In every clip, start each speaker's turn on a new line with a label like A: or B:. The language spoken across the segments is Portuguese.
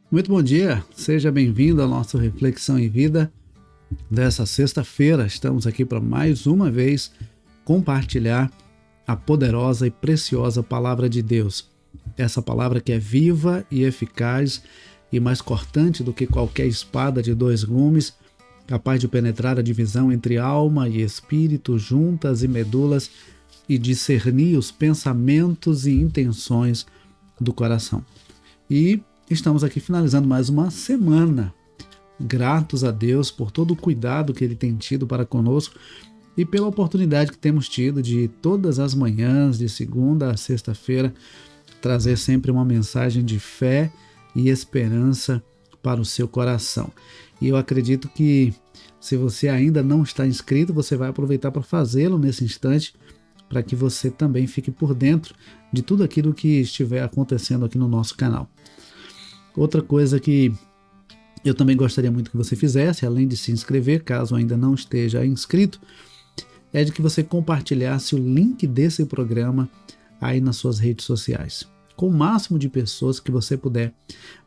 A: Muito bom dia, seja bem-vindo à nossa Reflexão em Vida dessa sexta-feira. Estamos aqui para mais uma vez compartilhar a poderosa e preciosa Palavra de Deus. Essa palavra que é viva e eficaz e mais cortante do que qualquer espada de dois gumes, capaz de penetrar a divisão entre alma e espírito, juntas e medulas, e discernir os pensamentos e intenções do coração. E estamos aqui finalizando mais uma semana, gratos a Deus por todo o cuidado que Ele tem tido para conosco e pela oportunidade que temos tido de todas as manhãs, de segunda a sexta-feira, trazer sempre uma mensagem de fé e esperança para o seu coração. E eu acredito que se você ainda não está inscrito, você vai aproveitar para fazê-lo nesse instante, para que você também fique por dentro de tudo aquilo que estiver acontecendo aqui no nosso canal. Outra coisa que eu também gostaria muito que você fizesse, além de se inscrever, caso ainda não esteja inscrito, é de que você compartilhasse o link desse programa aí nas suas redes sociais, com o máximo de pessoas que você puder,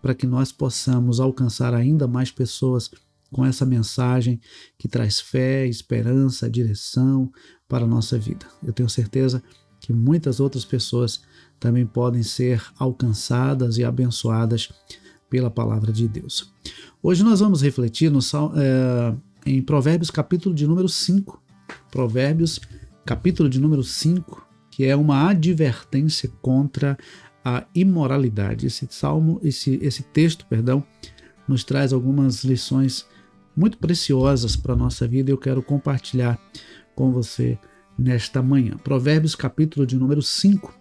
A: para que nós possamos alcançar ainda mais pessoas com essa mensagem que traz fé, esperança, direção para a nossa vida. Eu tenho certeza que muitas outras pessoas também podem ser alcançadas e abençoadas pela palavra de Deus. Hoje nós vamos refletir em Provérbios capítulo de número 5. Provérbios capítulo de número 5, que é uma advertência contra a imoralidade. Esse texto, nos traz algumas lições muito preciosas para a nossa vida e eu quero compartilhar com você nesta manhã. Provérbios capítulo de número 5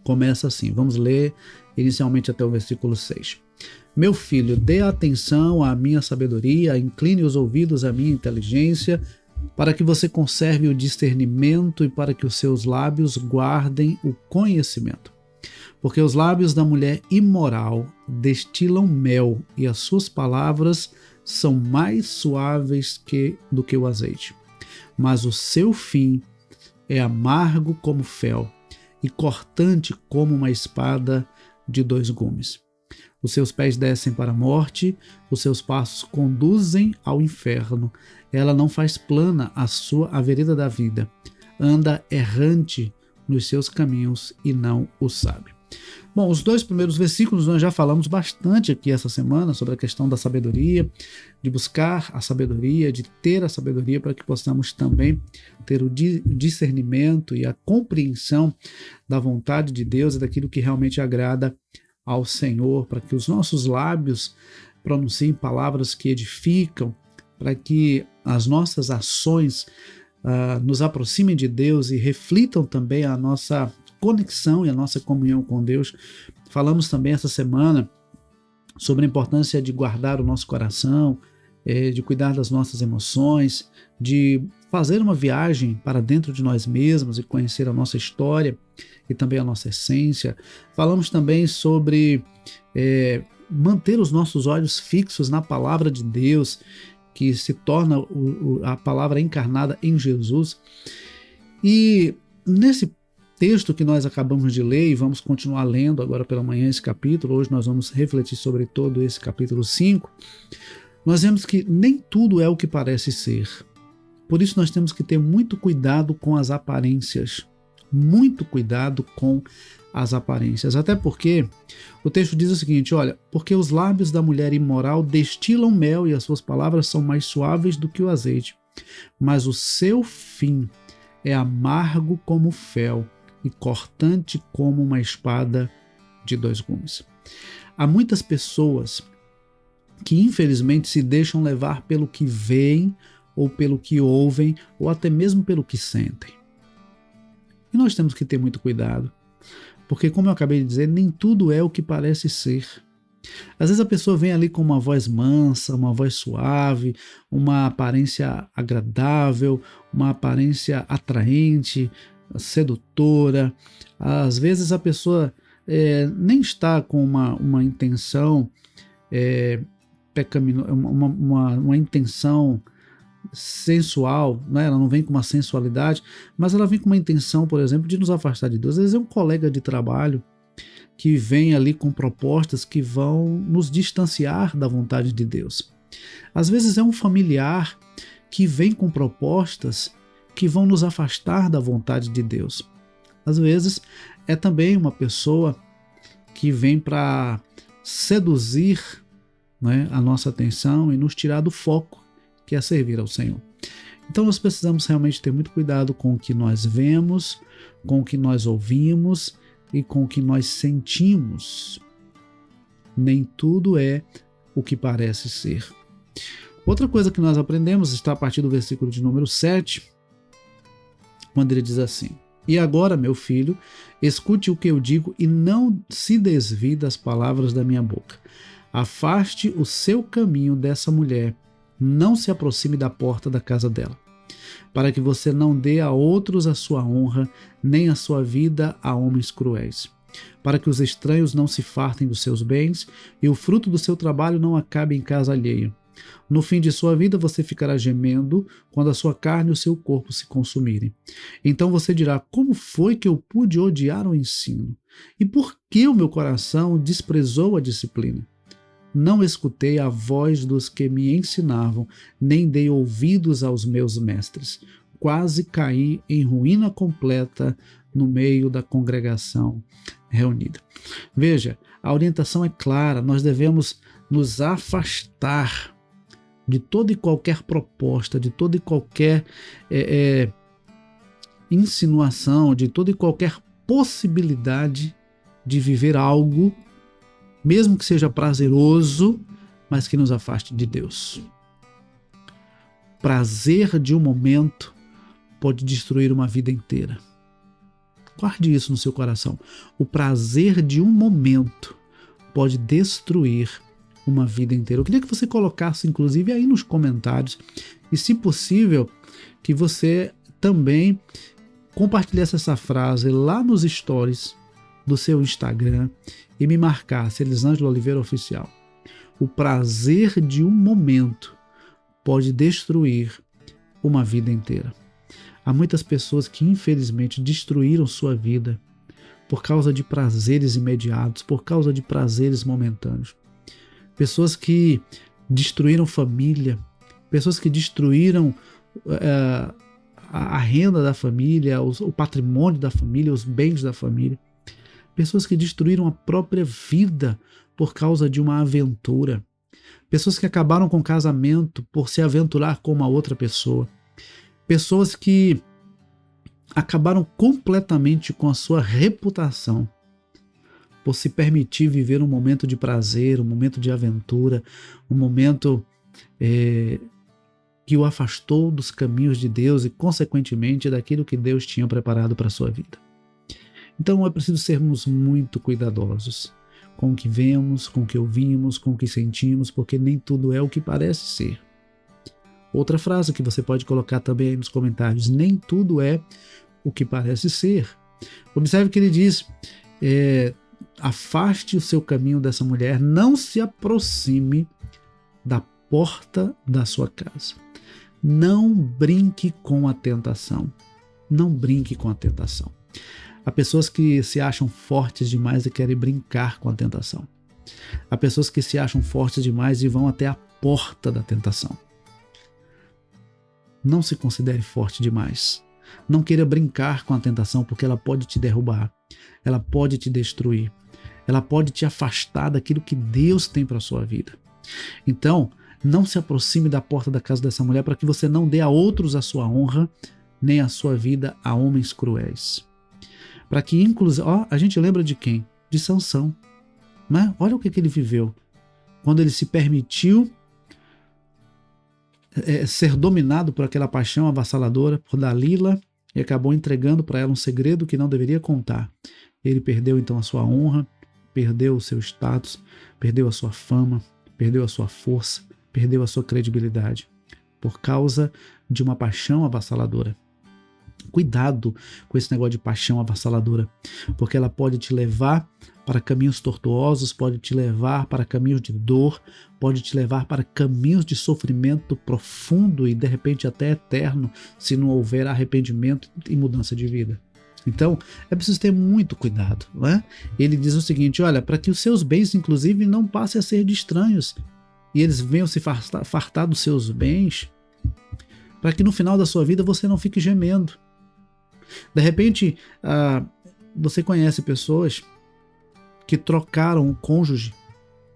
A: começa assim, vamos ler inicialmente até o versículo 6. Meu filho, dê atenção à minha sabedoria, incline os ouvidos à minha inteligência, para que você conserve o discernimento e para que os seus lábios guardem o conhecimento. Porque os lábios da mulher imoral destilam mel e as suas palavras são mais suaves do que o azeite. Mas o seu fim é amargo como fel e cortante como uma espada de dois gumes. Os seus pés descem para a morte, os seus passos conduzem ao inferno. Ela não faz plana a vereda da vida, anda errante nos seus caminhos e não o sabe. Bom, os dois primeiros versículos nós já falamos bastante aqui essa semana sobre a questão da sabedoria, de buscar a sabedoria, de ter a sabedoria para que possamos também ter o discernimento e a compreensão da vontade de Deus e daquilo que realmente agrada ao Senhor, para que os nossos lábios pronunciem palavras que edificam, para que as nossas ações nos aproximem de Deus e reflitam também a nossa conexão e a nossa comunhão com Deus. Falamos também essa semana sobre a importância de guardar o nosso coração, de cuidar das nossas emoções, de fazer uma viagem para dentro de nós mesmos e conhecer a nossa história e também a nossa essência. Falamos também sobre manter os nossos olhos fixos na palavra de Deus, que se torna a palavra encarnada em Jesus. E nesse texto que nós acabamos de ler e vamos continuar lendo agora pela manhã esse capítulo, hoje nós vamos refletir sobre todo esse capítulo 5, nós vemos que nem tudo é o que parece ser. Por isso nós temos que ter muito cuidado com as aparências, muito cuidado com as aparências, até porque o texto diz o seguinte, olha, porque os lábios da mulher imoral destilam mel e as suas palavras são mais suaves do que o azeite, mas o seu fim é amargo como fel e cortante como uma espada de dois gumes. Há muitas pessoas que infelizmente se deixam levar pelo que veem ou pelo que ouvem ou até mesmo pelo que sentem. E nós temos que ter muito cuidado, porque como eu acabei de dizer, nem tudo é o que parece ser. Às vezes a pessoa vem ali com uma voz mansa, uma voz suave, uma aparência agradável, uma aparência atraente, sedutora. Às vezes a pessoa nem está com uma intenção pecaminosa, uma intenção sensual, né? Ela não vem com uma sensualidade, mas ela vem com uma intenção, por exemplo, de nos afastar de Deus. Às vezes é um colega de trabalho que vem ali com propostas que vão nos distanciar da vontade de Deus. Às vezes é um familiar que vem com propostas que vão nos afastar da vontade de Deus. Às vezes é também uma pessoa que vem para seduzir, né, a nossa atenção e nos tirar do foco, que é servir ao Senhor. Então nós precisamos realmente ter muito cuidado com o que nós vemos, com o que nós ouvimos e com o que nós sentimos. Nem tudo é o que parece ser. Outra coisa que nós aprendemos está a partir do versículo de número 7, quando ele diz assim: E agora, meu filho, escute o que eu digo e não se desvie das palavras da minha boca. Afaste o seu caminho dessa mulher, não se aproxime da porta da casa dela, para que você não dê a outros a sua honra, nem a sua vida a homens cruéis, para que os estranhos não se fartem dos seus bens e o fruto do seu trabalho não acabe em casa alheia. No fim de sua vida você ficará gemendo quando a sua carne e o seu corpo se consumirem. Então você dirá: como foi que eu pude odiar o ensino? E por que o meu coração desprezou a disciplina? Não escutei a voz dos que me ensinavam, nem dei ouvidos aos meus mestres. Quase caí em ruína completa no meio da congregação reunida. Veja, a orientação é clara: nós devemos nos afastar de toda e qualquer proposta, de toda e qualquer insinuação, de toda e qualquer possibilidade de viver algo, mesmo que seja prazeroso, mas que nos afaste de Deus. Prazer de um momento pode destruir uma vida inteira. Guarde isso no seu coração. O prazer de um momento pode destruir uma vida inteira. Eu queria que você colocasse, inclusive, aí nos comentários, e se possível, que você também compartilhasse essa frase lá nos stories do seu Instagram e me marcasse, Elisângela Oliveira Oficial. O prazer de um momento pode destruir uma vida inteira. Há muitas pessoas que, infelizmente, destruíram sua vida por causa de prazeres imediatos, por causa de prazeres momentâneos. Pessoas que destruíram família, pessoas que destruíram a renda da família, o patrimônio da família, os bens da família. Pessoas que destruíram a própria vida por causa de uma aventura. Pessoas que acabaram com o casamento por se aventurar com uma outra pessoa. Pessoas que acabaram completamente com a sua reputação por se permitir viver um momento de prazer, um momento de aventura, um momento que o afastou dos caminhos de Deus e, consequentemente, daquilo que Deus tinha preparado para a sua vida. Então é preciso sermos muito cuidadosos com o que vemos, com o que ouvimos, com o que sentimos, porque nem tudo é o que parece ser. Outra frase que você pode colocar também aí nos comentários: nem tudo é o que parece ser. Observe que ele diz: afaste o seu caminho dessa mulher, não se aproxime da porta da sua casa. Não brinque com a tentação. Não brinque com a tentação. Há pessoas que se acham fortes demais e querem brincar com a tentação. Há pessoas que se acham fortes demais e vão até a porta da tentação. Não se considere forte demais. Não queira brincar com a tentação, porque ela pode te derrubar. Ela pode te destruir. Ela pode te afastar daquilo que Deus tem para a sua vida. Então, não se aproxime da porta da casa dessa mulher para que você não dê a outros a sua honra, nem a sua vida a homens cruéis. Para que, inclusive, a gente lembra de quem? De Sansão. Né? Olha o que ele viveu. Quando ele se permitiu ser dominado por aquela paixão avassaladora, por Dalila, e acabou entregando para ela um segredo que não deveria contar. Ele perdeu então a sua honra, perdeu o seu status, perdeu a sua fama, perdeu a sua força, perdeu a sua credibilidade, por causa de uma paixão avassaladora. Cuidado com esse negócio de paixão avassaladora, porque ela pode te levar para caminhos tortuosos, pode te levar para caminhos de dor, pode te levar para caminhos de sofrimento profundo e de repente até eterno, se não houver arrependimento e mudança de vida. Então, é preciso ter muito cuidado, não é? Ele diz o seguinte, olha, para que os seus bens, inclusive, não passem a ser de estranhos, e eles venham se fartar dos seus bens, para que no final da sua vida você não fique gemendo. De repente, você conhece pessoas que trocaram o cônjuge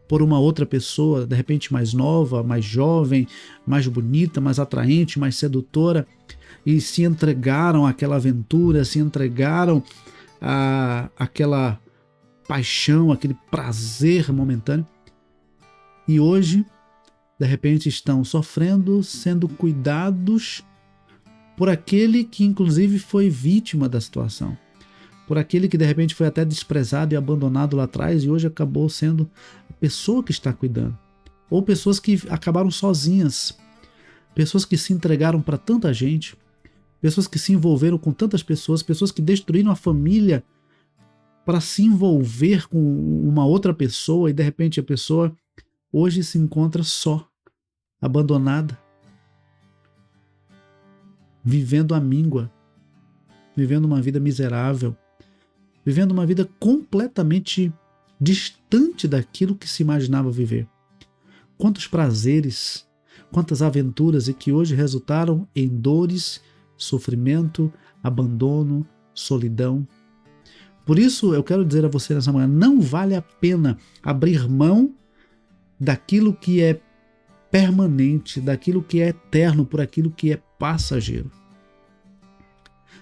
A: por uma outra pessoa, de repente mais nova, mais jovem, mais bonita, mais atraente, mais sedutora, e se entregaram àquela aventura, se entregaram àquela paixão, aquele prazer momentâneo, e hoje, de repente, estão sofrendo, sendo cuidados por aquele que inclusive foi vítima da situação, por aquele que de repente foi até desprezado e abandonado lá atrás e hoje acabou sendo a pessoa que está cuidando, ou pessoas que acabaram sozinhas, pessoas que se entregaram para tanta gente, pessoas que se envolveram com tantas pessoas, pessoas que destruíram a família para se envolver com uma outra pessoa e de repente a pessoa hoje se encontra só, abandonada, vivendo à míngua, vivendo uma vida miserável, vivendo uma vida completamente distante daquilo que se imaginava viver. Quantos prazeres, quantas aventuras e que hoje resultaram em dores, sofrimento, abandono, solidão. Por isso eu quero dizer a você nessa manhã, não vale a pena abrir mão daquilo que é permanente, daquilo que é eterno por aquilo que é passageiro.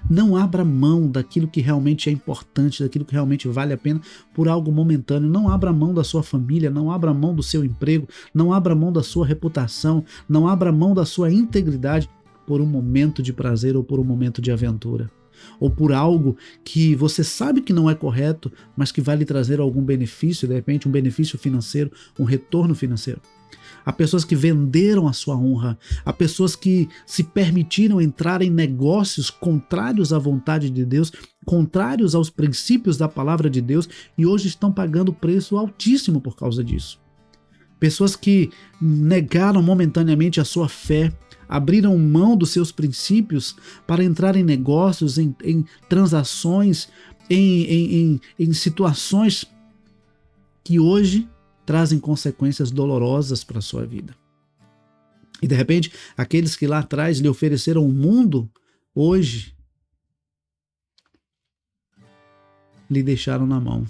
A: Não abra mão daquilo que realmente é importante, daquilo que realmente vale a pena por algo momentâneo. Não abra mão da sua família, não abra mão do seu emprego, não abra mão da sua reputação, não abra mão da sua integridade por um momento de prazer ou por um momento de aventura. Ou por algo que você sabe que não é correto, mas que vai lhe trazer algum benefício, de repente um benefício financeiro, um retorno financeiro. Há pessoas que venderam a sua honra, há pessoas que se permitiram entrar em negócios contrários à vontade de Deus, contrários aos princípios da palavra de Deus e hoje estão pagando preço altíssimo por causa disso. Pessoas que negaram momentaneamente a sua fé, abriram mão dos seus princípios para entrar em negócios, em transações, em situações que hoje trazem consequências dolorosas para a sua vida. E de repente, aqueles que lá atrás lhe ofereceram o mundo, hoje lhe deixaram na mão.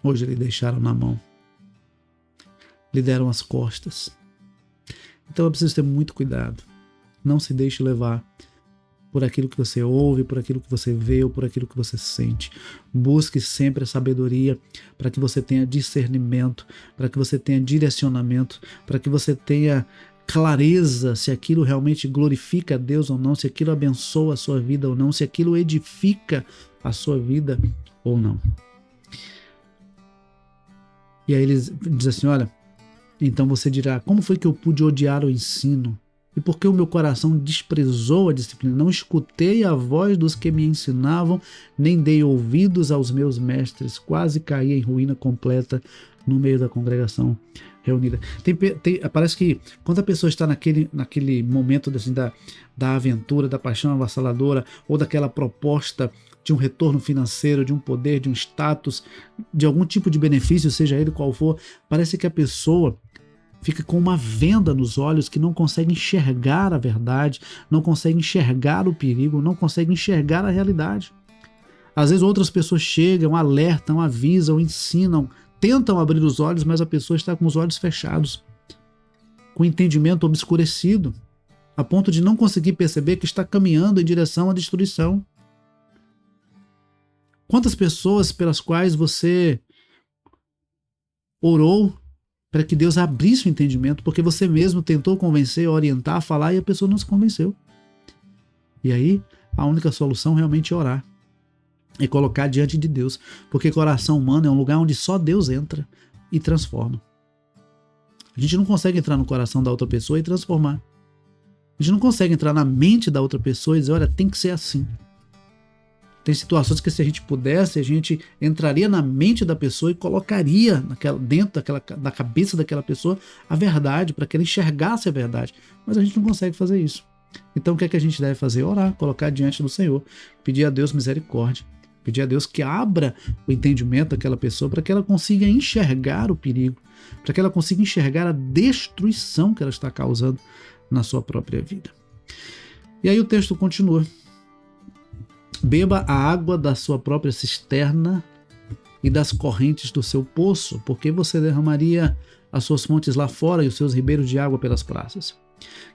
A: Hoje lhe deixaram na mão. Lhe deram as costas. Então é preciso ter muito cuidado. Não se deixe levar por aquilo que você ouve, por aquilo que você vê ou por aquilo que você sente. Busque sempre a sabedoria para que você tenha discernimento, para que você tenha direcionamento, para que você tenha clareza se aquilo realmente glorifica a Deus ou não, se aquilo abençoa a sua vida ou não, se aquilo edifica a sua vida ou não. E aí ele diz assim, olha, então você dirá, como foi que eu pude odiar o ensino? E por que o meu coração desprezou a disciplina? Não escutei a voz dos que me ensinavam, nem dei ouvidos aos meus mestres. Quase caí em ruína completa no meio da congregação reunida. Parece que quando a pessoa está naquele momento assim, da aventura, da paixão avassaladora, ou daquela proposta de um retorno financeiro, de um poder, de um status, de algum tipo de benefício, seja ele qual for, parece que a pessoa fica com uma venda nos olhos que não consegue enxergar a verdade, não consegue enxergar o perigo, não consegue enxergar a realidade. Às vezes outras pessoas chegam, alertam, avisam, ensinam, tentam abrir os olhos, mas a pessoa está com os olhos fechados, com o entendimento obscurecido, a ponto de não conseguir perceber que está caminhando em direção à destruição. Quantas pessoas pelas quais você orou para que Deus abrisse o entendimento, porque você mesmo tentou convencer, orientar, falar e a pessoa não se convenceu. E aí, a única solução realmente é orar. É colocar diante de Deus, porque coração humano é um lugar onde só Deus entra e transforma. A gente não consegue entrar no coração da outra pessoa e transformar. A gente não consegue entrar na mente da outra pessoa e dizer, olha, tem que ser assim. Tem situações que se a gente pudesse, a gente entraria na mente da pessoa e colocaria dentro da cabeça daquela pessoa a verdade, para que ela enxergasse a verdade. Mas a gente não consegue fazer isso. Então o que é que a gente deve fazer? Orar, colocar diante do Senhor, pedir a Deus misericórdia, pedir a Deus que abra o entendimento daquela pessoa para que ela consiga enxergar o perigo, para que ela consiga enxergar a destruição que ela está causando na sua própria vida. E aí o texto continua. Beba a água da sua própria cisterna e das correntes do seu poço, porque você derramaria as suas fontes lá fora e os seus ribeiros de água pelas praças.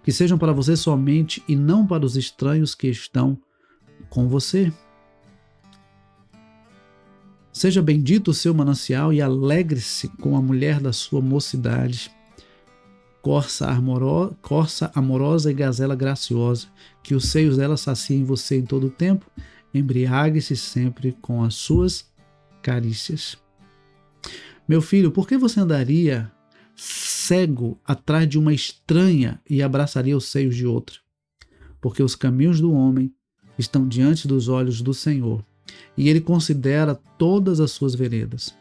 A: Que sejam para você somente e não para os estranhos que estão com você. Seja bendito o seu manancial e alegre-se com a mulher da sua mocidade. Corça amorosa e gazela graciosa, que os seios dela saciem você em todo o tempo, embriague-se sempre com as suas carícias. Meu filho, por que você andaria cego atrás de uma estranha e abraçaria os seios de outra? Porque os caminhos do homem estão diante dos olhos do Senhor, e ele considera todas as suas veredas.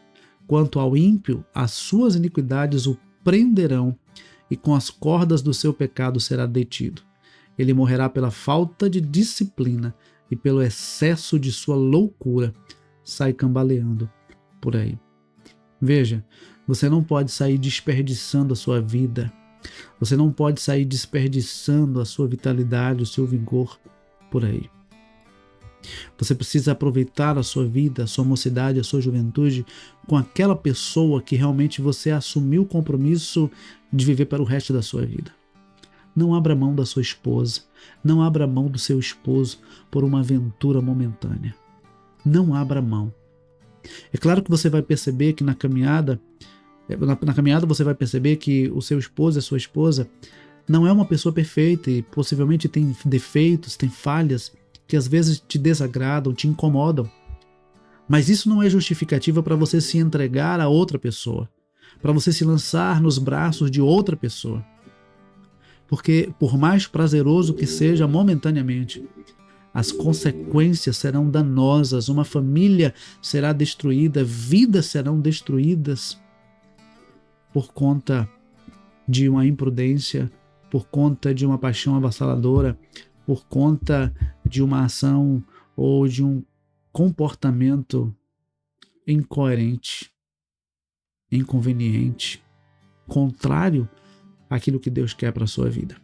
A: Quanto ao ímpio, as suas iniquidades o prenderão, e com as cordas do seu pecado será detido. Ele morrerá pela falta de disciplina e pelo excesso de sua loucura, sai cambaleando por aí. Veja, você não pode sair desperdiçando a sua vida, você não pode sair desperdiçando a sua vitalidade, o seu vigor por aí. Você precisa aproveitar a sua vida, a sua mocidade, a sua juventude com aquela pessoa que realmente você assumiu o compromisso de viver para o resto da sua vida. Não abra mão da sua esposa, não abra mão do seu esposo por uma aventura momentânea. Não abra mão. É claro que você vai perceber que na caminhada você vai perceber que o seu esposo e a sua esposa não é uma pessoa perfeita e possivelmente tem defeitos, tem falhas que às vezes te desagradam, te incomodam. Mas isso não é justificativa para você se entregar a outra pessoa, para você se lançar nos braços de outra pessoa. Porque, por mais prazeroso que seja momentaneamente, as consequências serão danosas, uma família será destruída, vidas serão destruídas por conta de uma imprudência, por conta de uma paixão avassaladora, por conta de uma ação ou de um comportamento incoerente, inconveniente, contrário àquilo que Deus quer para a sua vida.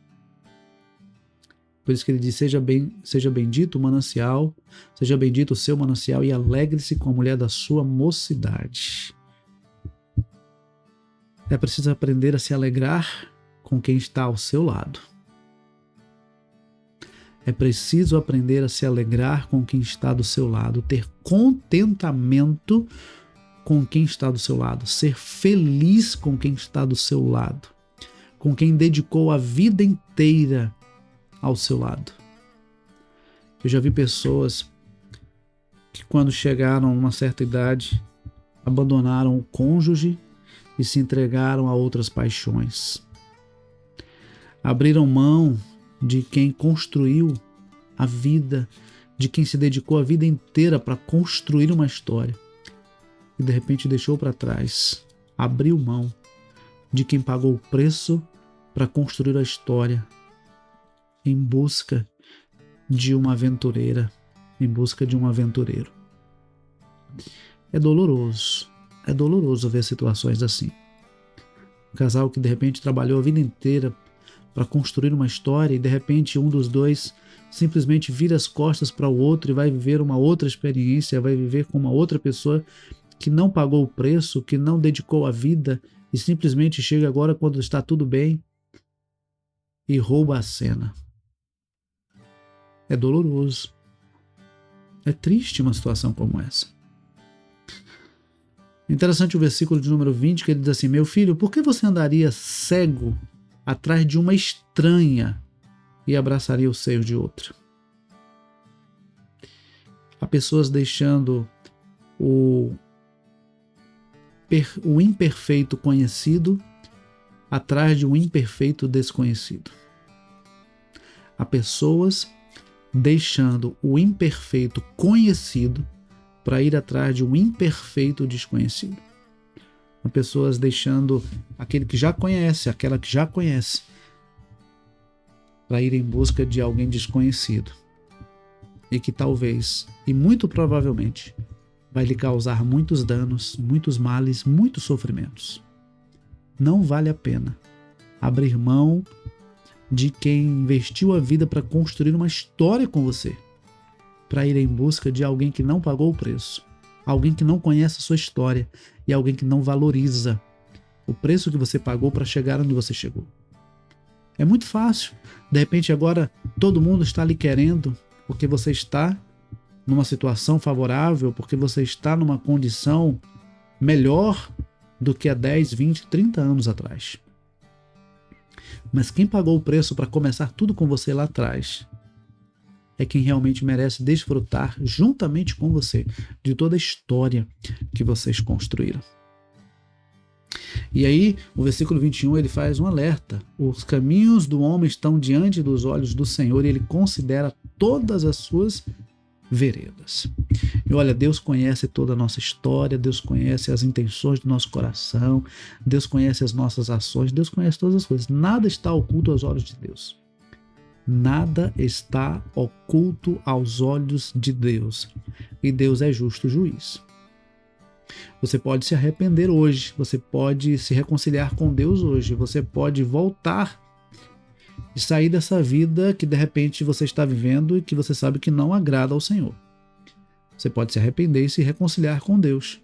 A: Por isso que ele diz, seja bendito o manancial, seja bendito o seu manancial e alegre-se com a mulher da sua mocidade. É preciso aprender a se alegrar com quem está ao seu lado. É preciso aprender a se alegrar com quem está do seu lado, ter contentamento com quem está do seu lado, ser feliz com quem está do seu lado, com quem dedicou a vida inteira ao seu lado. Eu já vi pessoas que, quando chegaram a uma certa idade, abandonaram o cônjuge e se entregaram a outras paixões. Abriram mão de quem construiu a vida, de quem se dedicou a vida inteira para construir uma história e de repente deixou para trás, abriu mão de quem pagou o preço para construir a história em busca de uma aventureira, em busca de um aventureiro. É doloroso ver situações assim. Um casal que de repente trabalhou a vida inteira para construir uma história e de repente um dos dois simplesmente vira as costas para o outro e vai viver uma outra experiência, vai viver com uma outra pessoa que não pagou o preço, que não dedicou a vida e simplesmente chega agora quando está tudo bem e rouba a cena. É doloroso. É triste uma situação como essa. Interessante o versículo de número 20, que ele diz assim, meu filho, por que você andaria cego atrás de uma estranha e abraçaria o seio de outra? Há pessoas deixando o imperfeito conhecido atrás de um imperfeito desconhecido. Há pessoas deixando o imperfeito conhecido para ir atrás de um imperfeito desconhecido. Há pessoas deixando aquele que já conhece, aquela que já conhece, para ir em busca de alguém desconhecido e que talvez, e muito provavelmente, vai lhe causar muitos danos, muitos males, muitos sofrimentos. Não vale a pena abrir mão de quem investiu a vida para construir uma história com você, para ir em busca de alguém que não pagou o preço, alguém que não conhece a sua história e alguém que não valoriza o preço que você pagou para chegar onde você chegou. É muito fácil. De repente agora todo mundo está lhe querendo porque você está numa situação favorável, porque você está numa condição melhor do que há 10, 20, 30 anos atrás. Mas quem pagou o preço para começar tudo com você lá atrás é quem realmente merece desfrutar juntamente com você de toda a história que vocês construíram. E aí, o versículo 21, ele faz um alerta. Os caminhos do homem estão diante dos olhos do Senhor e ele considera todas as suas veredas. E olha, Deus conhece toda a nossa história, Deus conhece as intenções do nosso coração, Deus conhece as nossas ações, Deus conhece todas as coisas. Nada está oculto aos olhos de Deus. Nada está oculto aos olhos de Deus. E Deus é justo juiz. Você pode se arrepender hoje, você pode se reconciliar com Deus hoje, você pode voltar e sair dessa vida que de repente você está vivendo e que você sabe que não agrada ao Senhor. Você pode se arrepender e se reconciliar com Deus.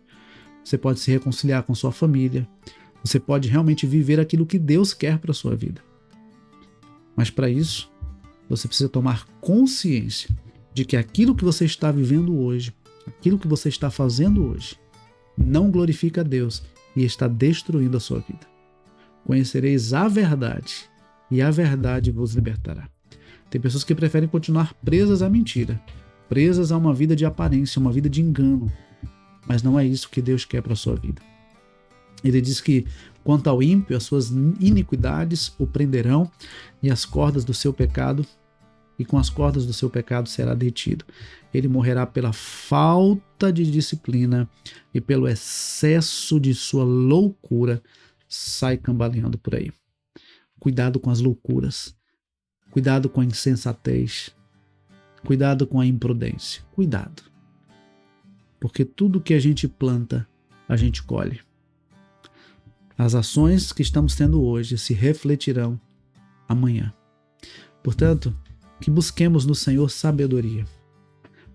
A: Você pode se reconciliar com sua família. Você pode realmente viver aquilo que Deus quer para a sua vida. Mas para isso, você precisa tomar consciência de que aquilo que você está vivendo hoje, aquilo que você está fazendo hoje, não glorifica a Deus e está destruindo a sua vida. Conhecereis a verdade e a verdade vos libertará. Tem pessoas que preferem continuar presas à mentira, presas a uma vida de aparência, uma vida de engano, mas não é isso que Deus quer para a sua vida. Ele diz que, quanto ao ímpio, as suas iniquidades o prenderão e as cordas do seu pecado, e com as cordas do seu pecado será detido. Ele morrerá pela falta de disciplina e pelo excesso de sua loucura, sai cambaleando por aí. Cuidado com as loucuras, cuidado com a insensatez, cuidado com a imprudência, cuidado. Porque tudo que a gente planta, a gente colhe. As ações que estamos tendo hoje se refletirão amanhã. Portanto, que busquemos no Senhor sabedoria,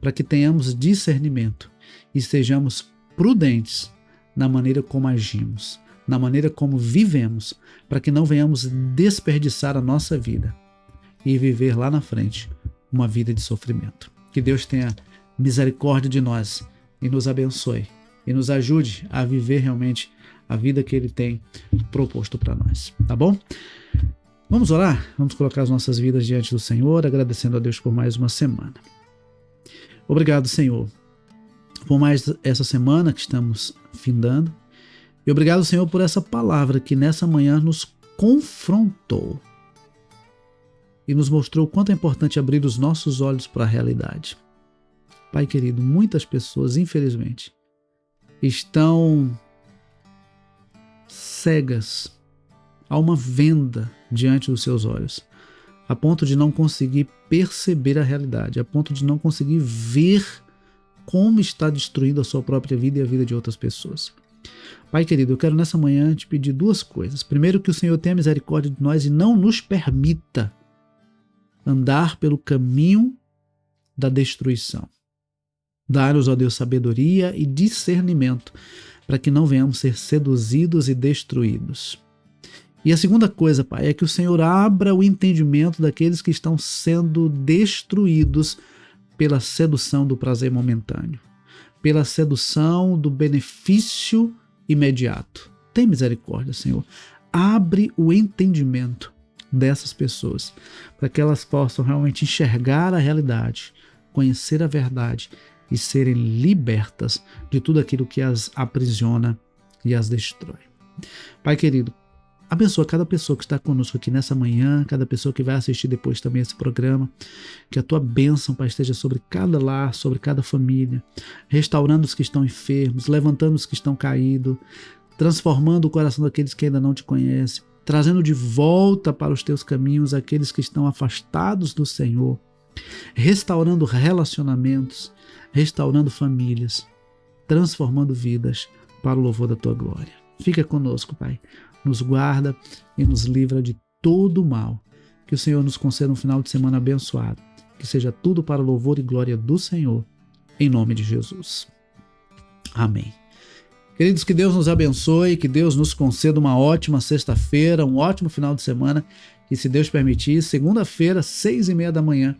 A: para que tenhamos discernimento e sejamos prudentes na maneira como agimos, na maneira como vivemos, para que não venhamos desperdiçar a nossa vida e viver lá na frente uma vida de sofrimento. Que Deus tenha misericórdia de nós e nos abençoe e nos ajude a viver realmente a vida que Ele tem proposto para nós, tá bom? Vamos orar? Vamos colocar as nossas vidas diante do Senhor, agradecendo a Deus por mais uma semana. Obrigado, Senhor, por mais essa semana que estamos findando. E obrigado, Senhor, por essa palavra que nessa manhã nos confrontou e nos mostrou o quanto é importante abrir os nossos olhos para a realidade. Pai querido, muitas pessoas, infelizmente, estão cegas, há uma venda diante dos seus olhos, a ponto de não conseguir perceber a realidade, a ponto de não conseguir ver como está destruindo a sua própria vida e a vida de outras pessoas. Pai querido, eu quero nessa manhã te pedir duas coisas. Primeiro, que o Senhor tenha misericórdia de nós e não nos permita andar pelo caminho da destruição. Dá-nos, ó Deus, sabedoria e discernimento para que não venhamos ser seduzidos e destruídos. E a segunda coisa, Pai, é que o Senhor abra o entendimento daqueles que estão sendo destruídos pela sedução do prazer momentâneo, pela sedução do benefício imediato. Tem misericórdia, Senhor. Abre o entendimento dessas pessoas, para que elas possam realmente enxergar a realidade, conhecer a verdade e serem libertas de tudo aquilo que as aprisiona e as destrói. Pai querido, abençoa cada pessoa que está conosco aqui nessa manhã, cada pessoa que vai assistir depois também esse programa, que a tua bênção, Pai, esteja sobre cada lar, sobre cada família, restaurando os que estão enfermos, levantando os que estão caídos, transformando o coração daqueles que ainda não te conhecem, trazendo de volta para os teus caminhos aqueles que estão afastados do Senhor, restaurando relacionamentos, restaurando famílias, transformando vidas para o louvor da tua glória. Fica conosco, Pai. Nos guarda e nos livra de todo o mal. Que o Senhor nos conceda um final de semana abençoado. Que seja tudo para o louvor e glória do Senhor, em nome de Jesus. Amém. Queridos, que Deus nos abençoe, que Deus nos conceda uma ótima sexta-feira, um ótimo final de semana. E se Deus permitir, segunda-feira, 6h30 da manhã,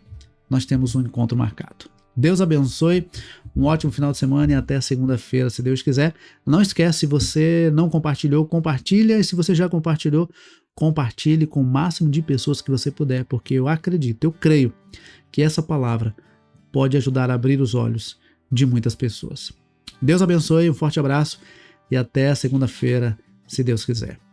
A: nós temos um encontro marcado. Deus abençoe, um ótimo final de semana e até segunda-feira, se Deus quiser. Não esquece, se você não compartilhou, compartilha. E se você já compartilhou, compartilhe com o máximo de pessoas que você puder, porque eu acredito, eu creio que essa palavra pode ajudar a abrir os olhos de muitas pessoas. Deus abençoe, um forte abraço e até segunda-feira, se Deus quiser.